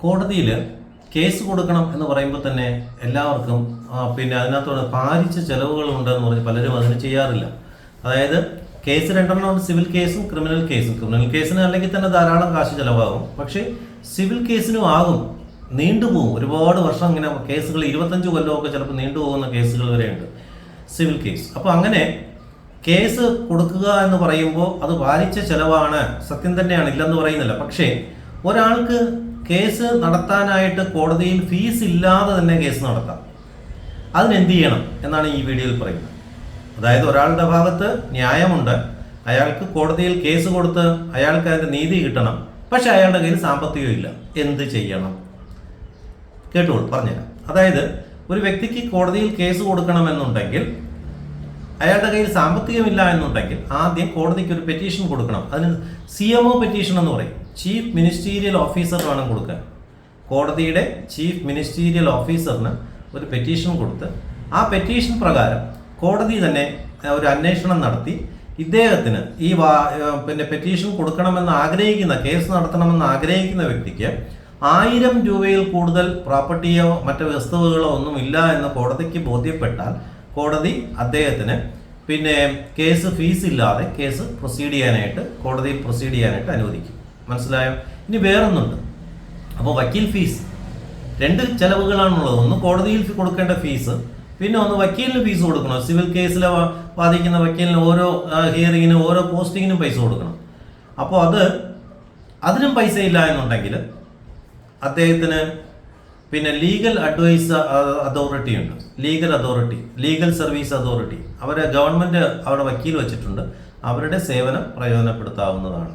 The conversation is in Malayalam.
കോടതിയിൽ കേസ് കൊടുക്കണം എന്ന് പറയുമ്പോൾ തന്നെ എല്ലാവർക്കും പിന്നെ അതിനകത്തോട് ഭാരിച്ച ചിലവുകളുണ്ടെന്ന് പറഞ്ഞ് പലരും അതിന് ചെയ്യാറില്ല. അതായത് കേസ് രണ്ടെണ്ണമുണ്ട്, സിവിൽ കേസും ക്രിമിനൽ കേസും. ക്രിമിനൽ കേസിന് അല്ലെങ്കിൽ തന്നെ ധാരാളം കാശ് ചിലവാകും, പക്ഷേ സിവിൽ കേസിനും ആകും, നീണ്ടുപോകും. ഒരുപാട് വർഷം ഇങ്ങനെ കേസുകൾ 25 കൊല്ലമൊക്കെ ചിലപ്പോൾ നീണ്ടുപോകുന്ന കേസുകൾ വരെയുണ്ട് സിവിൽ കേസ്. അപ്പോൾ അങ്ങനെ കേസ് കൊടുക്കുക എന്ന് പറയുമ്പോൾ അത് ഭാരിച്ച ചിലവാണ്, സത്യം തന്നെയാണ്, ഇല്ലെന്ന് പറയുന്നില്ല. പക്ഷേ ഒരാൾക്ക് കേസ് നടത്താനായിട്ട് കോടതിയിൽ ഫീസ് ഇല്ലാതെ തന്നെ കേസ് നടത്താം. അതിനെന്ത് ചെയ്യണം എന്നാണ് ഈ വീഡിയോയിൽ പറയുന്നത്. അതായത് ഒരാളുടെ ഭാഗത്ത് ന്യായമുണ്ട്, അയാൾക്ക് കോടതിയിൽ കേസ് കൊടുത്ത് അയാൾക്ക് അതിൻ്റെ നീതി കിട്ടണം, പക്ഷെ അയാളുടെ കയ്യിൽ സാമ്പത്തികം ഇല്ല. എന്ത് ചെയ്യണം? കേട്ടോളൂ, പറഞ്ഞുതരാം. അതായത് ഒരു വ്യക്തിക്ക് കോടതിയിൽ കേസ് കൊടുക്കണമെന്നുണ്ടെങ്കിൽ അയാളുടെ കയ്യിൽ സാമ്പത്തികമില്ല എന്നുണ്ടെങ്കിൽ ആദ്യം കോടതിക്ക് ഒരു പെറ്റീഷൻ കൊടുക്കണം. അതിന് CMO പെറ്റീഷൻ എന്ന് പറയും. ചീഫ് മിനിസ്റ്റീരിയൽ ഓഫീസർ വേണം കൊടുക്കാൻ. കോടതിയുടെ ചീഫ് മിനിസ്റ്റീരിയൽ ഓഫീസറിന് ഒരു പെറ്റീഷൻ കൊടുത്ത് ആ പെറ്റീഷൻ പ്രകാരം കോടതി തന്നെ ഒരു അന്വേഷണം നടത്തി ഇദ്ദേഹത്തിന് ഈ പിന്നെ പെറ്റീഷൻ കൊടുക്കണമെന്ന് ആഗ്രഹിക്കുന്ന, കേസ് നടത്തണമെന്ന് ആഗ്രഹിക്കുന്ന വ്യക്തിക്ക് 1000 രൂപയിൽ കൂടുതൽ പ്രോപ്പർട്ടിയോ മറ്റു വസ്തുവകളോ ഒന്നും ഇല്ല എന്ന് കോടതിക്ക് ബോധ്യപ്പെട്ടാൽ കോടതി അദ്ദേഹത്തിന് പിന്നെ കേസ് ഫീസ് ഇല്ലാതെ കേസ് പ്രൊസീഡ് ചെയ്യാനായിട്ട്, കോടതിയിൽ പ്രൊസീഡ് ചെയ്യാനായിട്ട് അനുവദിക്കും. മനസ്സിലായോ? ഇനി വേറൊന്നുണ്ട്. അപ്പോൾ വക്കീൽ ഫീസ് 2 ചിലവുകളാണുള്ളത്. ഒന്ന് കോടതിയിൽ കൊടുക്കേണ്ട ഫീസ്, പിന്നെ ഒന്ന് വക്കീലിന് ഫീസ് കൊടുക്കണം. സിവിൽ കേസിൽ വാദിക്കുന്ന വക്കീലിന് ഓരോ ഹിയറിങ്ങിനും ഓരോ പോസ്റ്റിങ്ങിനും പൈസ കൊടുക്കണം. അപ്പോൾ അതിനും പൈസ ഇല്ല എന്നുണ്ടെങ്കിൽ അദ്ദേഹത്തിന് പിന്നെ ലീഗൽ അഡ്വൈസ് അതോറിറ്റി ഉണ്ട്, ലീഗൽ സർവീസ് അതോറിറ്റി. അവരെ ഗവൺമെൻറ് അവിടെ വക്കീൽ വെച്ചിട്ടുണ്ട്, അവരുടെ സേവനം പ്രയോജനപ്പെടുത്താവുന്നതാണ്.